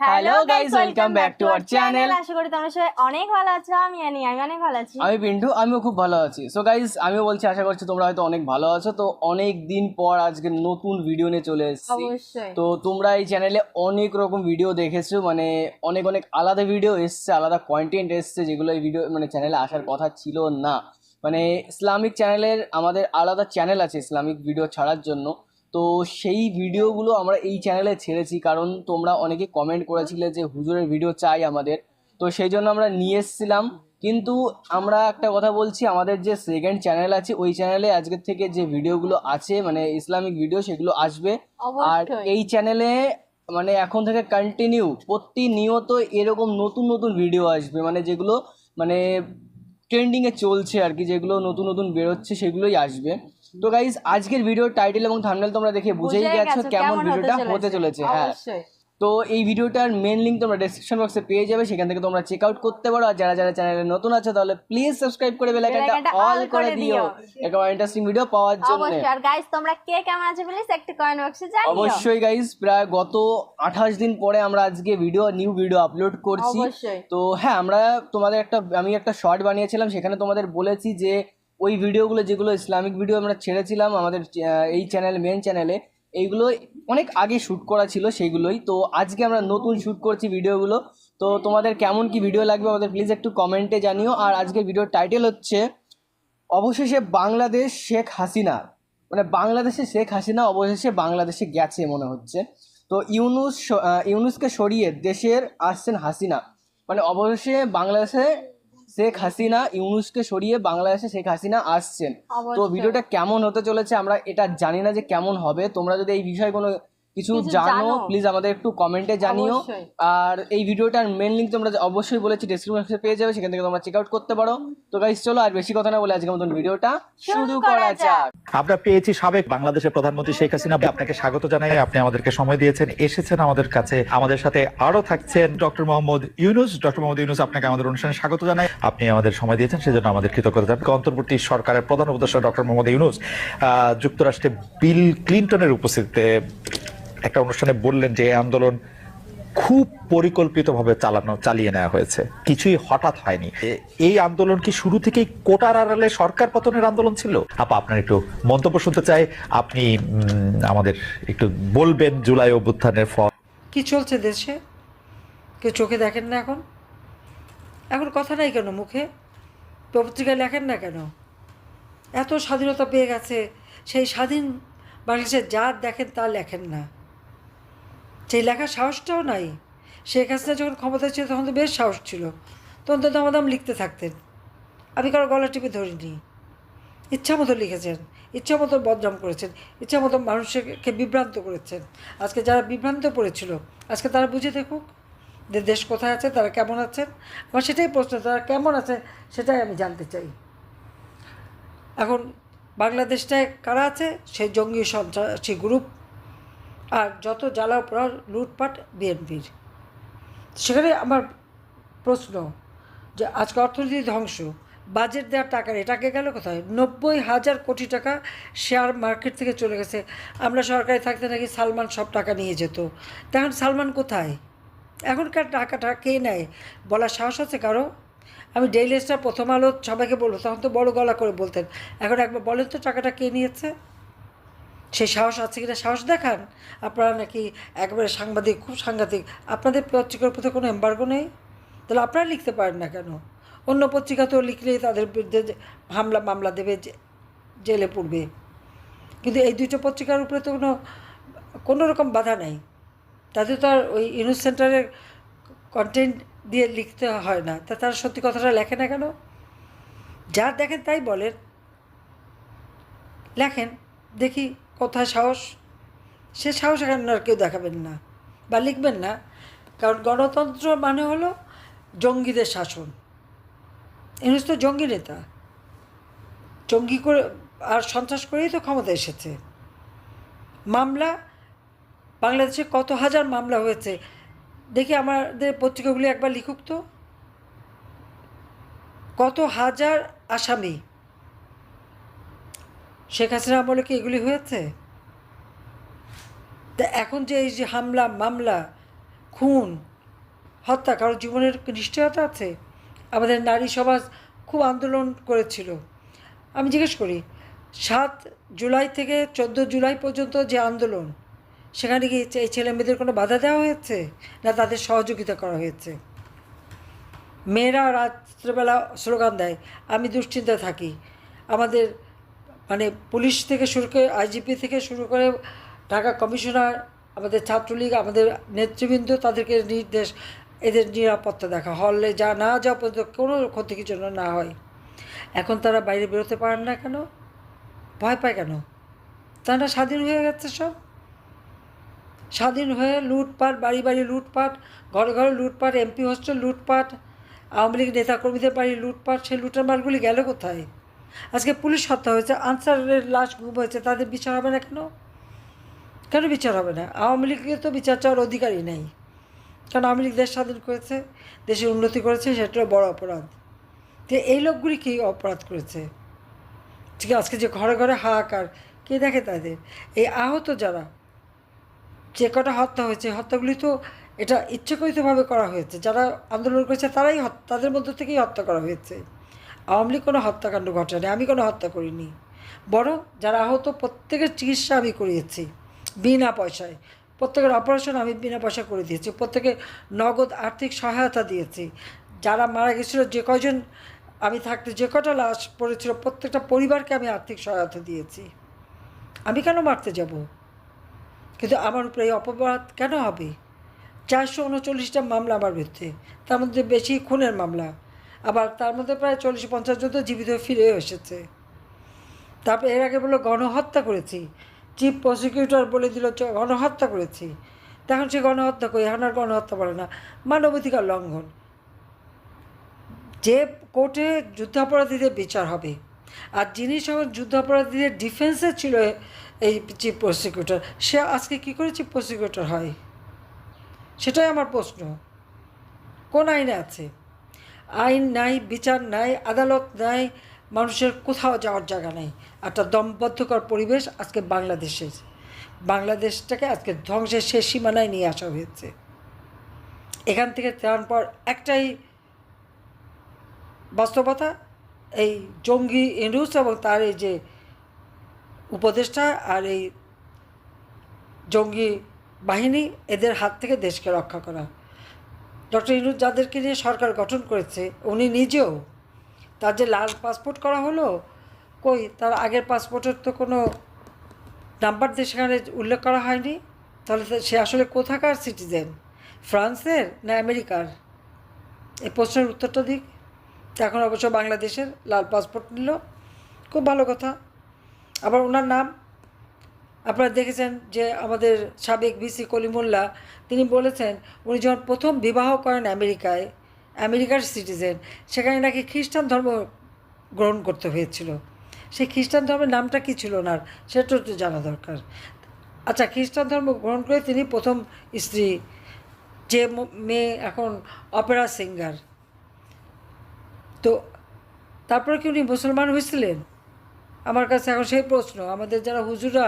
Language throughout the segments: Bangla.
Hello guys, welcome back to our channel. আশা করি তোমরা সবাই অনেক ভালো আছো। আমি অনেক ভালো আছি। আমি পিন্টু, আমিও খুব ভালো আছি। সো গাইস, আমিও বলছি আশা করছি তোমরা হয়তো অনেক ভালো আছো। তো অনেক দিন পর আজকে নতুন ভিডিও নিয়ে চলে এসেছি। অবশ্যই। তো তোমরা এই চ্যানেলে অনেক রকম ভিডিও দেখেছো, মানে অনেক অনেক আলাদা ভিডিও এসছে, আলাদা কন্টেন্ট এসছে, যেগুলো এই ভিডিও মানে চ্যানেলে আসার কথা ছিল না। মানে ইসলামিক চ্যানেলের আমাদের আলাদা চ্যানেল আছে ইসলামিক ভিডিও ছাড়ার জন্য। তো সেই ভিডিওগুলো আমরা এই চ্যানেলে ছেড়েছি, কারণ তোমরা অনেকে কমেন্ট করেছিলে যে হুজুরের ভিডিও চাই আমাদের। তো সেই জন্য আমরা নিয়ে এসেছিলাম। কিন্তু আমরা একটা কথা বলছি, আমাদের যে সেকেন্ড চ্যানেল আছে ওই চ্যানেলে আজকের থেকে যে ভিডিওগুলো আছে মানে ইসলামিক ভিডিও সেগুলো আসবে। আর এই চ্যানেলে মানে এখন থেকে কন্টিনিউ প্রতিনিয়ত এরকম নতুন নতুন ভিডিও আসবে, মানে যেগুলো মানে ট্রেন্ডিংয়ে চলছে আর কি, যেগুলো নতুন নতুন বেরোচ্ছে সেগুলোই আসবে। তো গাইজ, আজকের ভিডিওর টাইটেল এবং থাম্বনেল তোমরা দেখে বুঝেই গেছো কেমন ভিডিওটা হতে চলেছে। হ্যাঁ, তো এই ভিডিওটার মেন লিঙ্ক তোমরা ডেসক্রিপশন বক্সে পেয়ে যাবে, সেখান থেকে তোমরা চেক আউট করতে পারো। আর যারা যারা চ্যানেলে নতুন আছে তাহলে প্লিজ সাবস্ক্রাইব করে বেল আইকনটা অল করে দিও এরকম ইন্টারেস্টিং ভিডিও পাওয়ার জন্য। অবশ্যই। আর গাইস, তোমরা কে কেমন আছো প্লিজ একটু কমেন্ট বক্সে জানিও। অবশ্যই গাইস, প্রায় গত 28 দিন পরে আমরা আজকে নিউ ভিডিও আপলোড করছি। তো হ্যাঁ, আমি একটা শর্ট বানিয়েছিলাম, সেখানে তোমাদের বলেছি যে ওই ভিডিওগুলো যেগুলো ইসলামিক ভিডিও আমরা ছেড়েছিলাম আমাদের এই মেন চ্যানেলে, এইগুলো অনেক আগে শ্যুট করা ছিল সেইগুলোই। তো আজকে আমরা নতুন শ্যুট করছি ভিডিওগুলো। তো তোমাদের কেমন কি ভিডিও লাগবে আমাদের প্লিজ একটু কমেন্টে জানিও। আর আজকের ভিডিওর টাইটেল হচ্ছে অবশেষে বাংলাদেশ শেখ হাসিনা, মানে বাংলাদেশে শেখ হাসিনা অবশেষে বাংলাদেশে গেছে মনে হচ্ছে। তো ইউনুসকে সরিয়ে দেশের আসছেন হাসিনা, মানে অবশেষে বাংলাদেশে শেখ হাসিনা, ইউনুসকে সরিয়ে বাংলাদেশে শেখ হাসিনা আসছেন। তো ভিডিওটা কেমন হতে চলেছে আমরা এটা জানি না যে কেমন হবে। তোমরা যদি এই বিষয়ে কোনো কিছু জানো প্লিজ আমাদের একটু কমেন্টে জানিও। আর এই ভিডিওটার মেন লিঙ্ক তোমরা অবশ্যই বলেছি ডেসক্রিপশনে পেয়ে যাবে, সেখান থেকে তোমরা চেক আউট করতে পারো। তো গাইস, চলো আর বেশি কথা না বলে আজকের মতন ভিডিওটা শুরু করা যাক। আমরা পেয়েছি সাবেক বাংলাদেশের প্রধানমন্ত্রী শেখ হাসিনা। আপনাকে স্বাগত জানাই, আপনি আমাদেরকে সময় দিয়েছেন, এসেছেন আমাদের কাছে। আমাদের সাথে আরো থাকছেন ডক্টর মোহাম্মদ ইউনুস। ডক্টর মোহাম্মদ ইউনুস, আপনাকে আমাদের অনুষ্ঠানে স্বাগত জানাই। আপনি আমাদের সময় দিয়েছেন, সেজন্য আমাদের কৃতজ্ঞতা জানাই। অন্তর্বর্তী সরকারের প্রধান উপদেষ্টা ডক্টর মোহাম্মদ ইউনুস যুক্তরাষ্ট্রে বিল ক্লিন্টনের উপস্থিতিতে একটা অনুষ্ঠানে বললেন যে আন্দোলন খুব পরিকল্পিতভাবে চালিয়ে নেওয়া হয়েছে, কিছুই হঠাৎ হয়নি। এই আন্দোলন কি শুরু থেকেই কোটার আড়ালে সরকার পতনের আন্দোলন ছিল? আপা, আপনার একটু মন্তব্য শুনতে চাই। আপনি আমাদের একটু বলবেন জুলাই অভ্যুত্থানের ফল কি চলছে দেশে, কেউ চোখে দেখেন না? এখন কথা নাই কেন মুখে? পত্রিকায় লেখেন না কেন? এত স্বাধীনতা পেয়ে গেছে, সেই স্বাধীন বাংলাদেশের যা দেখেন তা লেখেন না, সেই লেখার সাহসটাও নাই। শেখ হাসিনা যখন ক্ষমতায় ছিল তখন তো বেশ সাহস ছিল, তখন তো দামাদাম লিখতে থাকতেন। আমি কারো গলা টিপে ধরিনি, ইচ্ছা মতো লিখেছেন, ইচ্ছা মতো বদনাম করেছেন, ইচ্ছা মতো মানুষকে বিভ্রান্ত করেছেন। আজকে যারা বিভ্রান্ত পড়েছিল আজকে তারা বুঝে দেখুক যে দেশ কোথায় আছে, তারা কেমন আছেন। আমার সেটাই প্রশ্ন, তারা কেমন আছে সেটাই আমি জানতে চাই। এখন বাংলাদেশটায় কারা আছে? সেই জঙ্গি সন্ত্রাসী গ্রুপ, আর যত জ্বালা পোড়া লুটপাট বিএনপির। সেখানে আমার প্রশ্ন যে আজকে অর্থনীতি ধ্বংস, বাজেট দেওয়ার টাকা এটাকে গেল কোথায়? 90,000 কোটি টাকা শেয়ার মার্কেট থেকে চলে গেছে। আমরা সরকারি থাকতে নাকি সালমান সব টাকা নিয়ে যেত, তখন সালমান কোথায়? এখনকার টাকাটা কে নেয় বলার সাহস আছে কারো? আমি ডেইলি স্টার, প্রথম আলো সবাইকে বলবো, তখন তো বড় গলা করে বলতেন। এখন একবার বলেন তো টাকাটা কে নিয়েছে? সেই সাহস আছে কিনা সাহস দেখান। আপনারা নাকি একবারে সাংবাদিক, খুব সাংঘাতিক। আপনাদের পত্রিকার প্রতি কোনো এম্বার্গো নেই, তাহলে আপনারা লিখতে পারেন না কেন? অন্য পত্রিকা তো লিখলেই তাদের বিরুদ্ধে মামলা দেবে, জেলে পড়বে। কিন্তু এই দুটো পত্রিকার উপরে তো কোনো রকম বাধা নাই। তাদের তো আর ওই ইউনুস সেন্টারের কন্টেন্ট দিয়ে লিখতে হয় না, তা তারা সত্যি কথাটা লেখে না কেন? যা দেখেন তাই বলেন, লেখেন, দেখি কোথায় সাহস। সে সাহস এখন আর কেউ দেখাবেন না বা লিখবেন না, কারণ গণতন্ত্র মানে হলো জঙ্গিদের শাসন। ইউনুস তো জঙ্গি নেতা, জঙ্গি করে আর সন্ত্রাস করেই তো ক্ষমতা এসেছে। মামলা বাংলাদেশে কত হাজার মামলা হয়েছে দেখি, আমাদের পত্রিকাগুলি একবার লিখুক তো, কত হাজার আসামি। শেখ হাসিনা আমলে কি এগুলি হয়েছে? তা এখন যে এই যে হামলা, মামলা, খুন, হত্যা, কারো জীবনের নিশ্চয়তা আছে? আমাদের নারী সমাজ খুব আন্দোলন করেছিল। আমি জিজ্ঞেস করি, 7 জুলাই থেকে 14 জুলাই পর্যন্ত যে আন্দোলন, সেখানে কি এই ছেলে মেয়েদের কোনো বাধা দেওয়া হয়েছে, না তাদের সহযোগিতা করা হয়েছে? মেয়েরা রাত্রেবেলা স্লোগান দেয়, আমি দুশ্চিন্তায় থাকি। আমাদের মানে পুলিশ থেকে শুরু করে, আইজিপি থেকে শুরু করে ঢাকা কমিশনার, আমাদের ছাত্রলীগ, আমাদের নেতৃবৃন্দ, তাদেরকে নির্দেশ এদের নিরাপত্তা দেখা, হলে যা না যাওয়া পর্যন্ত কোনো ক্ষতি কিছু না হয়। এখন তারা বাইরে বেরোতে পারেন না কেন? ভয় পায় কেন? তারা স্বাধীন হয়ে গেছে, সব স্বাধীন হয়ে লুটপাট, বাড়ি বাড়ি লুটপাট, ঘরে ঘরে লুটপাট, এমপি হোস্টেল লুটপাট, আওয়ামী লীগ নেতাকর্মীদের বাড়ি লুটপাট। সেই লুটের মালগুলি গেল কোথায়? আজকে পুলিশ হত্যা হয়েছে, আনসারের লাশ গুম হয়েছে, তাদের বিচার হবে না কেন? কেন বিচার হবে না? আওয়ামী লীগকে তো বিচার চাওয়ার অধিকারই নেই, কারণ আওয়ামী লীগ দেশ স্বাধীন করেছে, দেশের উন্নতি করেছে, সেটাও বড় অপরাধ। তো এই লোকগুলি কী অপরাধ করেছে? ঠিক আজকে যে ঘরে ঘরে হাহাকার, কে দেখে তাদের? এই আহত যারা, যে কটা হত্যা হয়েছে, হত্যাগুলি তো এটা ইচ্ছাকৃতভাবে করা হয়েছে। যারা আন্দোলন করেছে তারাই তাদের মধ্য থেকেই হত্যা করা হয়েছে। আওয়ামী লীগ কোনো হত্যাকাণ্ড ঘটায়নি, আমি কোনো হত্যা করিনি। বরং যারা আহত প্রত্যেকের চিকিৎসা আমি করিয়েছি বিনা পয়সায়, প্রত্যেকের অপারেশন আমি বিনা পয়সা করে দিয়েছি, প্রত্যেকে নগদ আর্থিক সহায়তা দিয়েছি। যারা মারা গেছিলো, যে কয়জন আমি থাকতে যে কটা লাশ পড়েছিল, প্রত্যেকটা পরিবারকে আমি আর্থিক সহায়তা দিয়েছি। আমি কেন মারতে যাব? কিন্তু আমার উপরে এই অপবাদ কেন হবে? 439টা মামলা আমার বিরুদ্ধে, তার মধ্যে বেশি খুনের মামলা, আবার তার মধ্যে প্রায় 40-50 জন তো জীবিত ফিরেও এসেছে। তারপর এর আগে বললো গণহত্যা করেছি, চিফ প্রসিকিউটর বলে দিল গণহত্যা করেছি। তখন সে গণহত্যা করি, এখন আর গণহত্যা বলে না, মানবাধিকার লঙ্ঘন। যে কোর্টে যুদ্ধাপরাধীদের বিচার হবে, আর যিনি সব যুদ্ধাপরাধীদের ডিফেন্সে ছিল এই চিফ প্রসিকিউটর, সে আজকে কী করে চিফ প্রসিকিউটর হয়? সেটাই আমার প্রশ্ন। কোন আইনে আছে? আইন নাই, বিচার নাই, আদালত নাই, মানুষের কোথাও যাওয়ার জায়গা নেই। একটা দমবদ্ধকর পরিবেশ আজকে বাংলাদেশের, বাংলাদেশটাকে আজকে ধ্বংসের শেষ সীমানায় নিয়ে আসা হয়েছে। এখান থেকে ত্রাণ পর একটাই বাস্তবতা, এই জঙ্গি ইউনূস এবং তার এই যে উপদেষ্টা আর এই জঙ্গি বাহিনী, এদের হাত থেকে দেশকে রক্ষা করা। ডক্টর ইউনূস যাদেরকে নিয়ে সরকার গঠন করেছে, উনি নিজেও, তার যে লাল পাসপোর্ট করা হলো, কই তার আগের পাসপোর্টের তো কোনো নাম্বার দিয়ে সেখানে উল্লেখ করা হয়নি। তাহলে সে আসলে কোথাকার সিটিজেন, ফ্রান্সের না আমেরিকার? এই প্রশ্নের উত্তরটা দিক। এখন অবশ্য বাংলাদেশের লাল পাসপোর্ট নিল, খুব ভালো কথা। আবার ওনার নাম আপনারা দেখেছেন যে আমাদের সাবেক ভিসি কলিমুল্লাহ, তিনি বলেছেন উনি যখন প্রথম বিবাহ করেন আমেরিকায়, আমেরিকার সিটিজেন, সেখানে নাকি খ্রিস্টান ধর্ম গ্রহণ করতে হয়েছিল। সেই খ্রিস্টান ধর্মের নামটা কী ছিল ওনার, সেটা একটু জানা দরকার। আচ্ছা, খ্রিস্টান ধর্ম গ্রহণ করে তিনি প্রথম স্ত্রী, যে মেয়ে এখন অপেরা সিঙ্গার, তো তারপরে কি উনি মুসলমান হয়েছিলেন? আমার কাছে এখন সেই প্রশ্ন। আমাদের যারা হুজুরা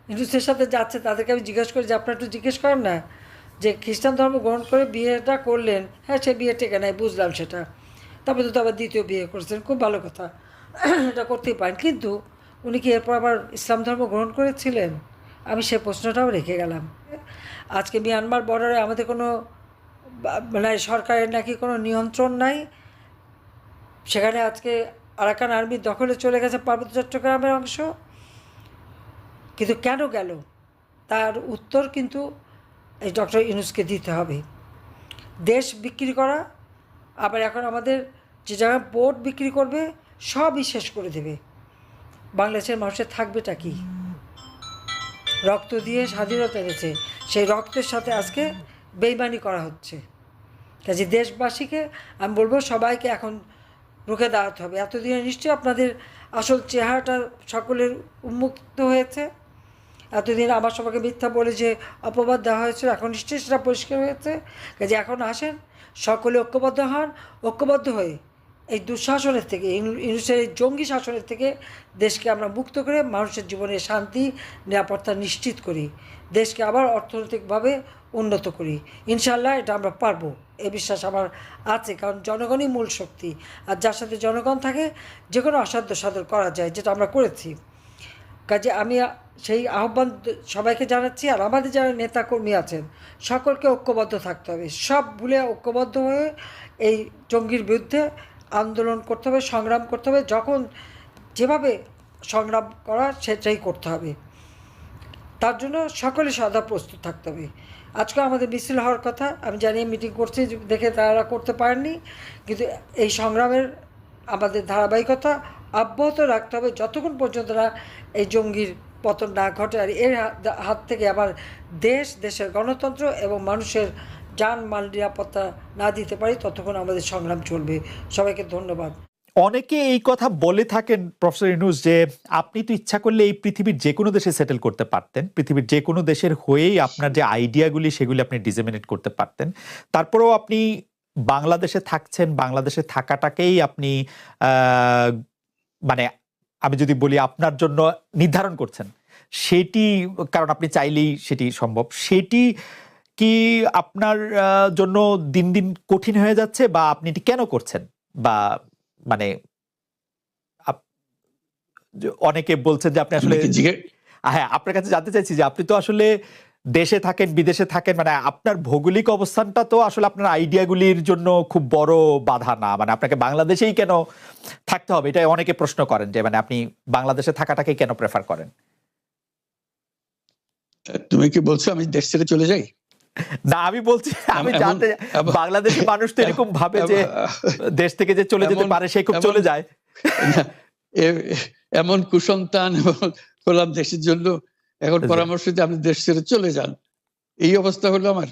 হিন্দুদের সাথে যাচ্ছে, তাদেরকে আমি জিজ্ঞেস করি যে আপনারা একটু জিজ্ঞেস করেন না, যে খ্রিস্টান ধর্ম গ্রহণ করে বিয়েটা করলেন, হ্যাঁ সে বিয়ে টেকে নাই, বুঝলাম সেটা, তারপরে তো আবার দ্বিতীয় বিয়ে করছেন, খুব ভালো কথা, এটা করতেই পারেন, কিন্তু উনি কি এরপর আবার ইসলাম ধর্ম গ্রহণ করেছিলেন? আমি সে প্রশ্নটাও রেখে গেলাম। আজকে মিয়ানমার বর্ডারে আমাদের কোনো মানে সরকারের নাকি কোনো নিয়ন্ত্রণ নাই, সেখানে আজকে আরাকান আর্মির দখলে চলে গেছে পার্বত্য চট্টগ্রামের অংশ। কিন্তু কেন গেল, তার উত্তর কিন্তু এই ডক্টর ইউনূসকে দিতে হবে। দেশ বিক্রি করা, আবার এখন আমাদের যে জায়গায় পোর্ট বিক্রি করবে, সবই শেষ করে দেবে। বাংলাদেশের মানুষের থাকবেটা কি? রক্ত দিয়ে স্বাধীনতা এনেছে, সেই রক্তের সাথে আজকে বেইমানি করা হচ্ছে। কাজে দেশবাসীকে আমি বলবো, সবাইকে এখন রুখে দাঁড়াতে হবে। এতদিনে নিশ্চয়ই আপনাদের আসল চেহারাটা সকলের উন্মুক্ত হয়েছে। এতদিন আমার সবাইকে মিথ্যা বলে যে অপবাদ দেওয়া হয়েছিল, এখন নিশ্চয়ই সেটা পরিষ্কার হয়েছে। কাজে এখন আসেন, সকলে ঐক্যবদ্ধ হন, ঐক্যবদ্ধ হয়ে এই দুঃশাসনের থেকে, ইউনূসের এই জঙ্গি শাসনের থেকে দেশকে আমরা মুক্ত করে মানুষের জীবনে শান্তি নিরাপত্তা নিশ্চিত করি, দেশকে আবার অর্থনৈতিকভাবে উন্নত করি। ইনশাআল্লাহ এটা আমরা পারবো, এ বিশ্বাস আমার আছে, কারণ জনগণই মূল শক্তি। আর যার সাথে জনগণ থাকে যে কোনো অসাধ্য সাধন করা যায়, যেটা আমরা করেছি। কাজে আমি সেই আহ্বান সবাইকে জানাচ্ছি। আর আমাদের যারা নেতাকর্মী আছেন সকলকে ঐক্যবদ্ধ থাকতে হবে, সব ভুলে ঐক্যবদ্ধ হয়ে এই জঙ্গির বিরুদ্ধে আন্দোলন করতে হবে, সংগ্রাম করতে হবে। যখন যেভাবে সংগ্রাম করা সেটাই করতে হবে, তার জন্য সকলে সদা প্রস্তুত থাকতে হবে। আজকে আমাদের মিছিল হওয়ার কথা, আমি জানি মিটিং করছি দেখে তারা করতে পারেননি, কিন্তু এই সংগ্রামের আমাদের ধারাবাহিকতা অব্যাহত রাখতে হবে যতক্ষণ পর্যন্ত না এই জঙ্গির পতন না ঘটে। আর এর হাত থেকে আবার দেশের গণতন্ত্র এবং মানুষের যান মাল নিরাপত্তা না দিতে পারি, ততক্ষণ আমাদের সংগ্রাম চলবে। সবাইকে ধন্যবাদ। অনেকে এই কথা বলে থাকেন প্রফেসর ইউনূস যে আপনি তো ইচ্ছা করলে এই পৃথিবীর যে কোনো দেশে সেটেল করতে পারতেন, পৃথিবীর যে কোনো দেশের হয়েই আপনার যে আইডিয়াগুলি সেগুলি আপনি ডিসেমিনেট করতে পারতেন, তারপরেও আপনি বাংলাদেশে থাকছেন, বাংলাদেশে থাকাটাকেই আপনি মানে আমি যদি বলি আপনার জন্য নির্ধারণ করছেন, সেটি কারণ আপনি চাইলেই সেটি সম্ভব, সেটি কি আপনার জন্য দিন দিন কঠিন হয়ে যাচ্ছে, বা আপনি এটি কেন করছেন? বা মানে অনেকে বলছেন যে আপনি আসলে, হ্যাঁ আপনার কাছে জানতে চাইছি যে আপনি তো আসলে দেশে থাকেন বিদেশে থাকেন, মানে আপনার ভৌগোলিক অবস্থানটা তো আসলে আপনার আইডিয়াগুলির জন্য খুব বড় বাধা না, মানে আপনাকে বাংলাদেশেই কেন থাকতে হবে, এটা অনেকে প্রশ্ন করেন যে মানে আপনি বাংলাদেশে থাকাটাকে কেন প্রেফার করেন? তুমি কি বলছো আমি দেশ ছেড়ে চলে যাই? না, আমি বলছি আমি জানতে, বাংলাদেশের মানুষ তো এরকম ভাবে যে দেশ থেকে যে চলে যেতে পারে সে খুব চলে যায়। এমন কুসন্তান হলাম দেশের জন্য, এখন পরামর্শ দিয়ে আপনি দেশ ছেড়ে চলে যান, এই অবস্থা হলো আমার?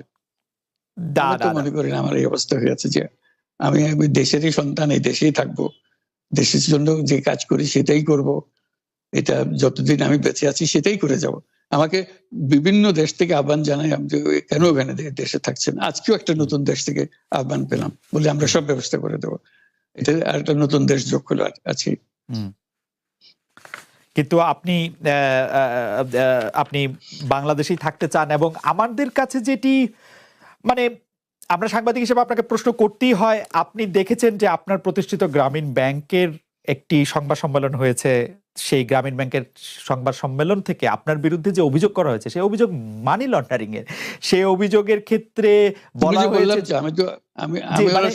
মনে করি না আমার এই অবস্থা হয়েছে যে আমি দেশেরই সন্তান, এই দেশেই থাকবো, দেশের জন্য যে কাজ করি সেটাই করব, এটা যতদিন আমি বেঁচে আছি সেটাই করে যাব। আমাকে বিভিন্ন দেশ থেকে আহ্বান জানাই, আমি কেন ওখানে দেশে থাকছেন। আজকেও একটা নতুন দেশ থেকে আহ্বান পেলাম, বলে আমরা সব ব্যবস্থা করে দেবো। এটা আর একটা নতুন দেশ যোগ হলো আছি। কিন্তু আপনি বাংলাদেশেই থাকতে চান, এবং আমাদের কাছে যেটি মানে আমরা সাংবাদিক হিসেবে আপনাকে প্রশ্ন করতেই হয়, আপনি দেখেছেন যে আপনার প্রতিষ্ঠিত গ্রামীণ ব্যাংকের একটি সংবাদ সম্মেলন হয়েছে, সেই গ্রামীণ ব্যাংকের সংবাদ সম্মেলন থেকে আপনার বিরুদ্ধে যে অভিযোগ করা হয়েছে সেই অভিযোগ মানি লন্ডারিং এর, সেই অভিযোগের ক্ষেত্রে বলা হয়েছে আমি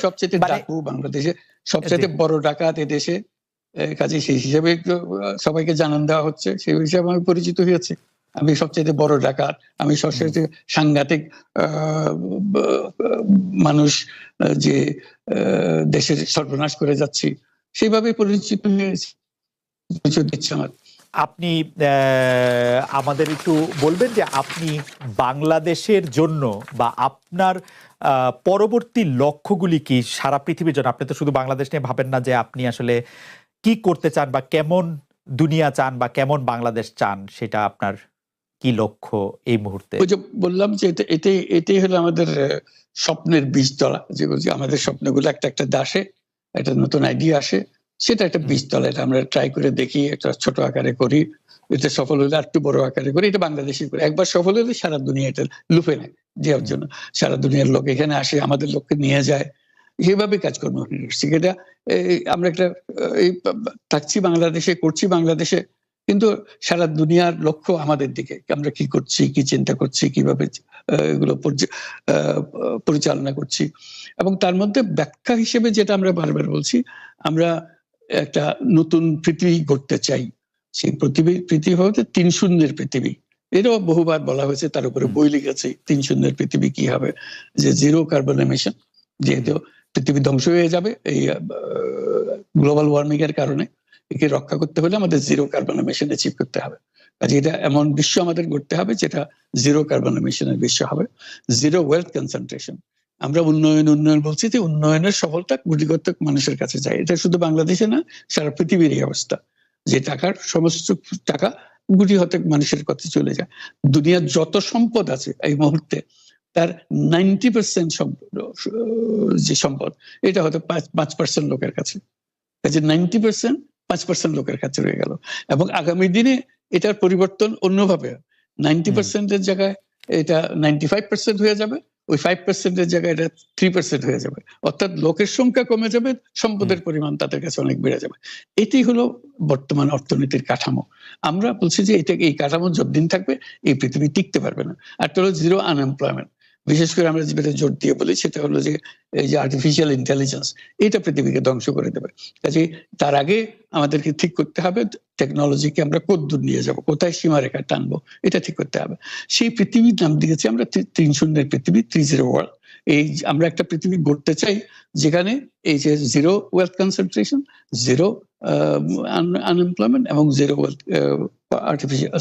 সবচেয়ে ডাকু বাংলাদেশে সবচেয়ে বড় ডাকাত এদেশে, কাজে সেই হিসাবে সবাইকে জানান দেওয়া হচ্ছে, সেই হিসাবে আমি পরিচিত হয়েছি। আমি সবচেয়ে বড় ডাকাত, আমি সবচেয়ে সাংঘাতিক মানুষ যে দেশের সর্বনাশ করে যাচ্ছি, সেইভাবে পরিচিত হয়েছি। আপনি আমাদের একটু বলবেন যে আপনি বাংলাদেশের জন্য বা আপনার পরবর্তী লক্ষ্যগুলি কি সারা পৃথিবীর জন্য? আপনি তো শুধু বাংলাদেশ নিয়ে ভাবেন না, যে আপনি আসলে কি করতে চান বা কেমন দুনিয়া চান বা কেমন বাংলাদেশ চান, সেটা আপনার কি লক্ষ্য এই মুহূর্তে? ওই যে বললাম যে এটাই হলো আমাদের স্বপ্নের বীজতলা, যে আমাদের স্বপ্নগুলো একটা একটা দাসে একটা নতুন আইডিয়া আসে, সেটা একটা বীজতলা, এটা আমরা ট্রাই করে দেখি, একটা ছোট আকারে করি, এটা সফল হলে আর একটু বড় আকারে করি, এটা বাংলাদেশি করি। একবার সফল হলে সারা দুনিয়া এটা লুফে নেয় দেওয়ার জন্য, সারা দুনিয়ার লোক এখানে আসে, আমাদের লোককে নিয়ে যায়, এইভাবে কাজকর্ম করছি। এটা আমরা একটা থাকছি বাংলাদেশে, করছি বাংলাদেশে, কিন্তু সারা দুনিয়ার লক্ষ্য আমাদের দিকে, আমরা কি করছি, কি চিন্তা করছি, কিভাবে এগুলো পরিচালনা করছি। এবং তার মধ্যে ব্যাখ্যা হিসেবে যেটা আমরা বারবার বলছি, আমরা একটা নতুন পৃথিবী গড়তে চাই। সেই পৃথিবী হচ্ছে ৩ শূন্যের পৃথিবী, এটাও বহুবার বলা হয়েছে, তার উপরে বই লিখেছে। ৩ শূন্যের পৃথিবী কি হবে, যে 0 কার্বন এমিশন, যেহেতু পৃথিবী ধ্বংস হয়ে যাবে এই গ্লোবাল ওয়ার্মিং এর কারণে, একে রক্ষা করতে হলে আমাদের 0 কার্বন এমিশন অ্যাচিভ করতে হবে। কাজে এটা এমন বিশ্ব আমাদের গড়তে হবে যেটা 0 কার্বন এমিশনের বিশ্ব হবে। 0 ওয়েলথ কনসেন্ট্রেশন, আমরা উন্নয়ন বলছি, যে উন্নয়নের সফলতা গুটিকতক মানুষের কাছে যায়। এটা শুধু বাংলাদেশে না, সারা পৃথিবীর এই অবস্থা, যে সমস্ত টাকা গুটি হতে মানুষের কাছে চলে যায়। দুনিয়ার যত সম্পদ আছে এই মুহূর্তে, তার 90% যে সম্পদ এটা হয়তো 5% লোকের কাছে, কাজে 90% 5% লোকের কাছে রয়ে গেল। এবং আগামী দিনে এটার পরিবর্তন অন্যভাবে, 90%-এর জায়গায় এটা 95% হয়ে যাবে, ওই 5%-এর জায়গায় এটা 3% হয়ে যাবে। অর্থাৎ লোকের সংখ্যা কমে যাবে, সম্পদের পরিমাণ তাদের কাছে অনেক বেড়ে যাবে। এটাই হলো বর্তমান অর্থনীতির কাঠামো। আমরা বলছি যে এই কাঠামো যতদিন থাকবে এই পৃথিবী টিকতে পারবে না। আর তো হলো জিরো আনএমপ্লয়মেন্ট। বিশেষ করে আমরা যেটা জোর দিয়ে বলি সেটা হলো যে এই যে আর্টিফিশিয়াল ইন্টেলিজেন্স, এটা পৃথিবীকে ধ্বংস করে দেবে। কাজে তার আগে আমাদেরকে ঠিক করতে হবে টেকনোলজিকে আমরা কতদূর নিয়ে যাব, কোথায় সীমারেখা টানবো, এটা ঠিক করতে হবে। সেই পৃথিবীর নাম দিয়েছি আমরা 3-0 পৃথিবী, 3-0 ওয়ার্ল্ড। এই আমরা একটা পৃথিবী গড়তে চাই যেখানে এই যে zero wealth concentration, zero unemployment এবং zero wealth artificial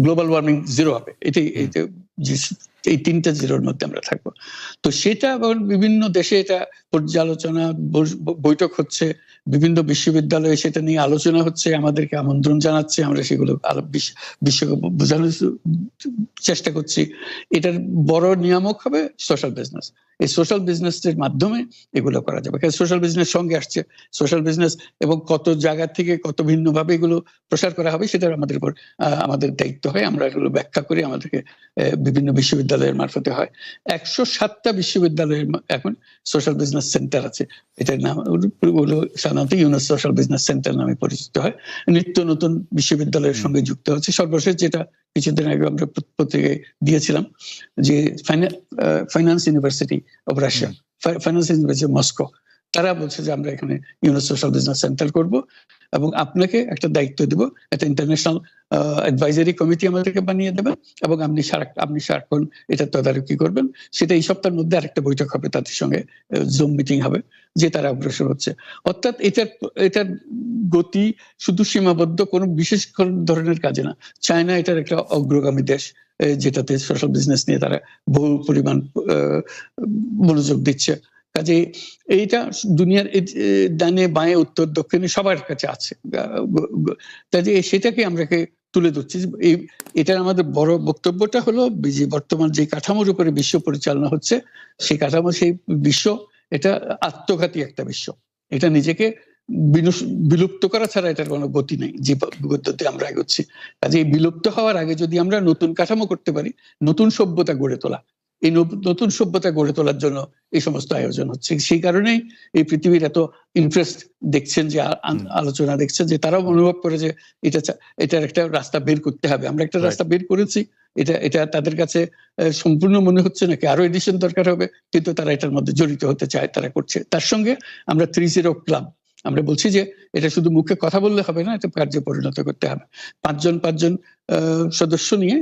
global warming zero হবে। এটাই এই 3টা জিরোর মধ্যে আমরা থাকবো। তো সেটা বিভিন্ন দেশে এটা পর্যালোচনা বৈঠক হচ্ছে, বিভিন্ন বিশ্ববিদ্যালয়ে সেটা নিয়ে আলোচনা হচ্ছে, আমাদেরকে আমন্ত্রণ জানাচ্ছে, আমরা সেগুলো বিশ্বকে বোঝানোর চেষ্টা করছি। এটার বড় নিয়ামক হবে সোশ্যাল বিজনেস। এই সোশ্যাল বিজনেসের মাধ্যমে এগুলো করা যাবে। সোশ্যাল বিজনেস সঙ্গে আসছে সোশ্যাল বিজনেস, এবং কত জায়গা থেকে কত ভিন্নভাবে এগুলো প্রসার করা হবে সেটা আমাদের উপর আমাদের দায়িত্ব হয়। আমরা এগুলো ব্যাখ্যা করি, আমাদেরকে বিভিন্ন বিশ্ববিদ্যালয়ের মারফতে হয়। 107টা বিশ্ববিদ্যালয়ের এখন সোশ্যাল বিজনেস সেন্টার আছে। এটার নাম হলো সাধারণত ইউনুস সোশ্যাল বিজনেস সেন্টার নামে পরিচিত হয়। নিত্য নতুন বিশ্ববিদ্যালয়ের সঙ্গে যুক্ত হচ্ছে। সর্বশেষ যেটা কিছুদিন আগে আমরা পত্রিকায় দিয়েছিলাম যে finance university of Russia, finance university Moscow, তারা বলছে যে আমরা এখানে ইউনুস সোশ্যাল বিজনেস সেন্টার করব এবং আপনাকে একটা দায়িত্ব দেব, একটা ইন্টারন্যাশনাল অ্যাডভাইজারি কমিটি আমাদেরকে বানিয়ে দেবেন এবং আপনি সারাক্ষণ এটা তদারকি করবেন। সেটা এই সপ্তাহের মধ্যে আরেকটা বৈঠক হবে, তাদের সঙ্গে জুম মিটিং হবে, যে তারা অগ্রসর হচ্ছে। অর্থাৎ এটার গতি শুধু সীমাবদ্ধ কোনো বিশেষ ধরনের কাজে না। চায়না এটার একটা অগ্রগামী দেশ, যেটাতে সোশ্যাল বিজনেস নিয়ে তারা বহু পরিমাণ মনোযোগ দিচ্ছে। কাজে এইটা দুনিয়ার ডানে বাঁয়ে উত্তর দক্ষিণে সবার কাছে আছে। কাজে সেটাকে আমরা তুলে ধরছি। এটার আমাদের বড় বক্তব্যটা হলো যে বর্তমান যে কাঠামোর উপরে বিশ্ব পরিচালনা হচ্ছে, সেই কাঠামো, সেই বিশ্ব এটা আত্মঘাতী একটা বিশ্ব। এটা নিজেকে বিলুপ্ত করা ছাড়া এটার কোনো গতি নেই, যে পদ্ধতিতে আমরা এগোচ্ছি। কাজে এই বিলুপ্ত হওয়ার আগে যদি আমরা নতুন কাঠামো করতে পারি, নতুন সভ্যতা গড়ে তোলা, এই নতুন সভ্যতা গড়ে তোলার জন্য এই সমস্ত আয়োজন হচ্ছে। সেই কারণেই এই পৃথিবীর এত ইন্টারেস্ট দেখছেন, যে আলোচনা দেখছেন, যে তারাও অনুভব করে যে এটার একটা রাস্তা বের করতে হবে। আমরা একটা রাস্তা বের করেছি, এটা তাদের কাছে সম্পূর্ণ মনে হচ্ছে নাকি আরো এডিশন দরকার হবে, কিন্তু তারা এটার মধ্যে জড়িত হতে চায়, তারা করছে। তার সঙ্গে আমরা 3-0 ক্লাব, আমরা বলছি যে এটা শুধু মুখে কথা বললে হবে না, এটা কার্যে পরিণত করতে হবে। 5জন সদস্য নিয়ে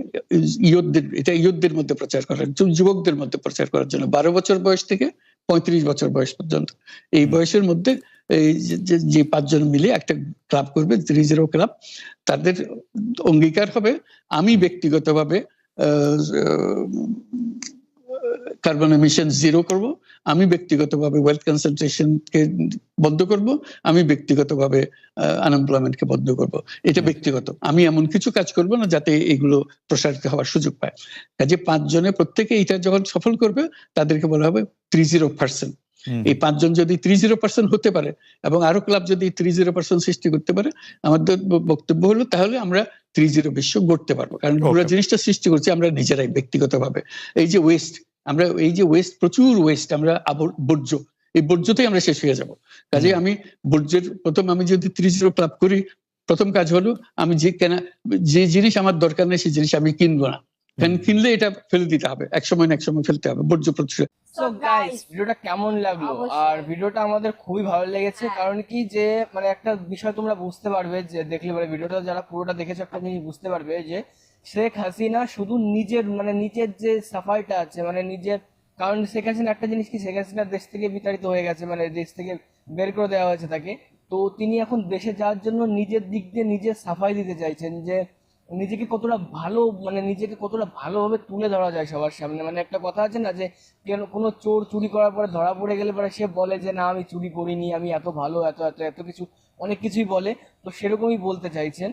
ইয়ুথদের মধ্যে প্রচার করার, যুবকদের মধ্যে প্রচার করার জন্য 12 বছর বয়স থেকে 35 বছর বয়স পর্যন্ত, এই বয়সের মধ্যে এই যে 5 জন মিলে একটা ক্লাব করবে, 3-0 ক্লাব। তাদের অঙ্গীকার হবে, আমি ব্যক্তিগতভাবে কার্বন এমিশন জিরো করব, আমি ব্যক্তিগতভাবে ওয়েলথ কনসেন্ট্রেশনকে বন্ধ করব, আমি ব্যক্তিগতভাবে আনএমপ্লয়মেন্টকে বন্ধ করব। এটা ব্যক্তিগত, আমি এমন কিছু কাজ করব না যাতে এগুলো প্রসারিত হওয়ার সুযোগ পায়। কাজে 5 জনে প্রত্যেকে এটা যখন সফল করবে, তাদেরকে বলা হবে 3-0%। এই 5 জন যদি 3-0% হতে পারে এবং আরো ক্লাব যদি 3-0% সৃষ্টি করতে পারে, আমাদের বক্তব্য হলো তাহলে আমরা 3-0 বিশ্ব গড়তে পারবো। কারণ পুরো জিনিসটা সৃষ্টি করছি আমরা নিজেরাই ব্যক্তিগতভাবে। এই যে ওয়েস্ট, প্রচুর ওয়েস্ট, আমরা বর্জ্য, এই বর্জ্যতেই আমরা শেষ হয়ে যাব। কাজে আমি বর্জ্যের আমি যদি 3-0 ক্লাব করি, প্রথম কাজ হলো আমি যে জিনিস আমার দরকার নেই সেই জিনিস আমি কিনবো না, কিনলে এটা ফেলে দিতে হবে, এক সময় ফেলতে হবে, বর্জ্য প্রতিরোধ। সো গাইস, ভিডিওটা কেমন লাগলো? আর ভিডিওটা আমাদের খুবই ভালো লেগেছে, কারণ কি যে মানে একটা বিষয় তোমরা বুঝতে পারবে যে দেখলে পরে, ভিডিওটা যারা পুরোটা দেখেছো একটা জিনিস বুঝতে পারবে যে শেখ হাসিনা শুধু নিজের যে সাফাইটা আছে, কারণ শেখ হাসিনা একটা জিনিস কি, শেখ হাসিনা দেশ থেকে বিতাড়িত হয়ে গেছে, দেশ থেকে বের করে দেওয়া হয়েছে তাকে। তো তিনি এখন দেশে যাওয়ার জন্য নিজের দিক দিয়ে নিজের সাফাই দিতে চাইছেন, যে নিজেকে কতটা ভালোভাবে তুলে ধরা যায় সবার সামনে। একটা কথা আছে না, যে কোনো চোর চুরি করার পরে ধরা পড়ে গেলে পরে সে বলে যে না আমি চুরি করিনি, আমি এত ভালো, এত এত এত কিছু, অনেক কিছুই বলে। তো সেরকমই বলতে চাইছেন।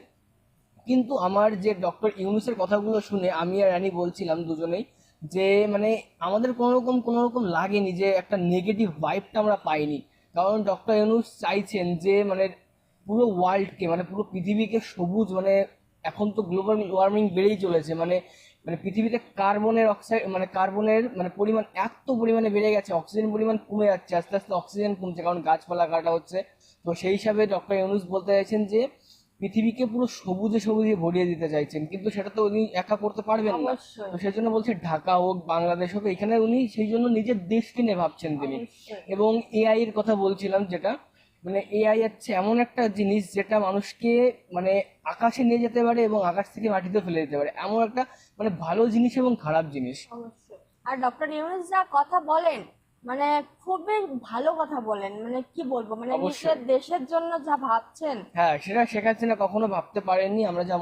কিন্তু আমার যে ডক্টর ইউনূসের কথাগুলো শুনে আমি আর রানী বলছিলাম দুজনেই যে মানে আমাদের কোনো রকম লাগেনি যে একটা নেগেটিভ ভাইবটা আমরা পাইনি। কারণ ডক্টর ইউনূস চাইছেন যে মানে পুরো ওয়ার্ল্ডকে মানে পুরো পৃথিবীকে সবুজ মানে এখন তো গ্লোবাল ওয়ার্মিং বেড়েই চলেছে, মানে মানে পৃথিবীতে কার্বনের অক্সাইড মানে কার্বনের মানে পরিমাণ এত পরিমাণে বেড়ে গেছে, অক্সিজেন পরিমাণ কমে যাচ্ছে, আস্তে আস্তে অক্সিজেন কমছে কারণ গাছপালা কাটা হচ্ছে। তো সেই হিসাবে ডক্টর ইউনূস বলতে চাইছেন যে পৃথিবীকে পুরো সবুজে সবুজে ভরিয়ে দিতে চাইছেন, কিন্তু সেটা তো উনি একা করতে পারবেন না। অবশ্যই তো সেই জন্য বলছে ঢাকা হোক বাংলাদেশ হোক, এখানে উনি সেই জন্য নিজের দেশকে নিয়ে ভাবছেন তিনি। অবশ্যই। এবং এআই এর কথা বলছিলাম, যেটা মানে এআই হচ্ছে এমন একটা জিনিস যেটা মানুষকে মানে আকাশে নিয়ে যেতে পারে এবং আকাশ থেকে মাটিতে ফেলে দিতে পারে, এমন একটা মানে ভালো জিনিস এবং খারাপ জিনিস। অবশ্যই। আর ডক্টর ইউনূস যা কথা বলেন মানে খুবই ভালো কথা বলেন, মানে কি বলবো, মানে অবশ্যই। নিজের দেশের জন্য যা ভাবছেন, হ্যাঁ, সেটা শেখ হাসিনা কখনো ভাবতে পারেননি, আমরা যা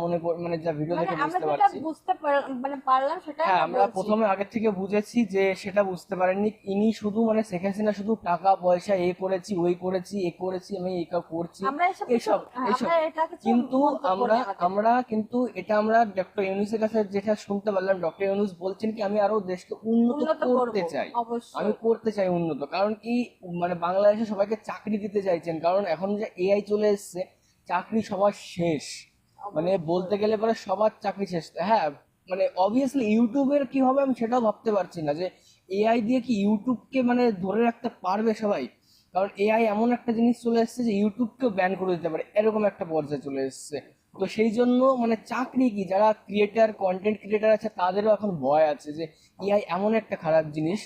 মানে যা ভিডিও মানে দেখে আমরা বুঝতে যেটা পারছি। মানে পারলাম সেটাই হ্যাঁ, আমরা আমরা বলছি। প্রথমে আগের থেকে বুঝেছি যে সেটা বুঝতে পারেননি। ইনি শুধু মানে শেখ হাসিনা শুধু টাকা পয়সা এ করেছি ওই করেছি এ করেছি আমি এই করছি আমরা এসব এইসব এইসব, আমরা এটা কিছু কিন্তু মন্তব্য আমরা নেই আমাদের। আমরা কিন্তু এটা আমরা ডক্টর ইউনূসের কাছে যেটা শুনতে পারলাম, ডক্টর ইউনূস বলছেন কি আমি আরো দেশকে উন্নত উন্নত করতে করব, চাই, অবশ্যই। আমি করতে চাই উন্নত। কারণ কি মানে বাংলাদেশে সবাইকে চাকরি দিতে চাইছেন, কারণ এখন যে এআই চলে এসছে চাকরি সবার শেষ, মানে বলতে গেলে পরে সবার চাকরি শেষ। হ্যাঁ, মানে অবভিয়াসলি ইউটিউবের কি হবে আমি সেটাও ভাবতে পারছি না যে এআই দিয়ে কি ইউটিউবকে মানে ধরে রাখতে পারবে সবাই। কারণ এআই এমন একটা জিনিস চলে এসেছে যে ইউটিউবকেও ব্যান করে দিতে পারে, এরকম একটা পর্যায়ে চলে এসেছে। তো সেই জন্য মানে চাকরি কি, যারা ক্রিয়েটার কন্টেন্ট ক্রিয়েটার আছে তাদেরও এখন ভয় আছে যে এআই এমন একটা খারাপ জিনিস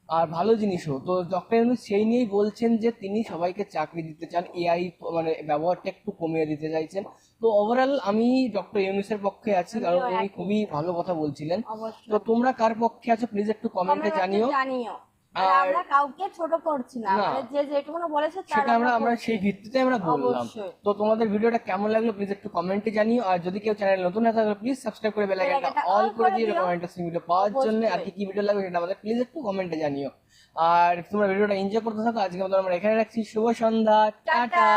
আর ভালো জিনিসও। তো ডক্টর ইউনূস সেই নিয়েই বলছেন যে তিনি সবাইকে চাকরি দিতে চান, এআই মানে ব্যবহারটা একটু কমিয়ে দিতে চাইছেন। তো ওভারঅল আমি ডক্টর ইউনূসের পক্ষে আছি, কারণ উনি খুবই ভালো কথা বলছিলেন। অবশ্যই। তো তোমরা কার পক্ষে আছো প্লিজ একটু কমেন্টে কমেন্টে জানিও। জানিও। আর আর আমরা কাউকে ছোট করছি না, না। মানে যে যেটুকুনো বলেছে তার সেটা আমরা বলছি। সেই ভিত্তিতে আমরা বললাম। অবশ্যই। তো তোমাদের ভিডিওটা কেমন লাগলো প্লিজ একটু কমেন্টে জানিও। আর যদি কেউ চ্যানেল নতুন না থাকে প্লিজ সাবস্ক্রাইব করে বেল আইকনটা বেল আইকনটা অল all করে করে দিও দিও। ইন্টারেস্টিং ভিডিও পাওয়ার জন্য। আর কি কি ভিডিও লাগবে সেটা আমাদের প্লিজ একটু কমেন্টে জানিও। আর তোমরা ভিডিওটা এনজয় করতে থাকো। আজকে মতো আমরা এখানে রাখছি। শুভ সন্ধ্যা, টাটা।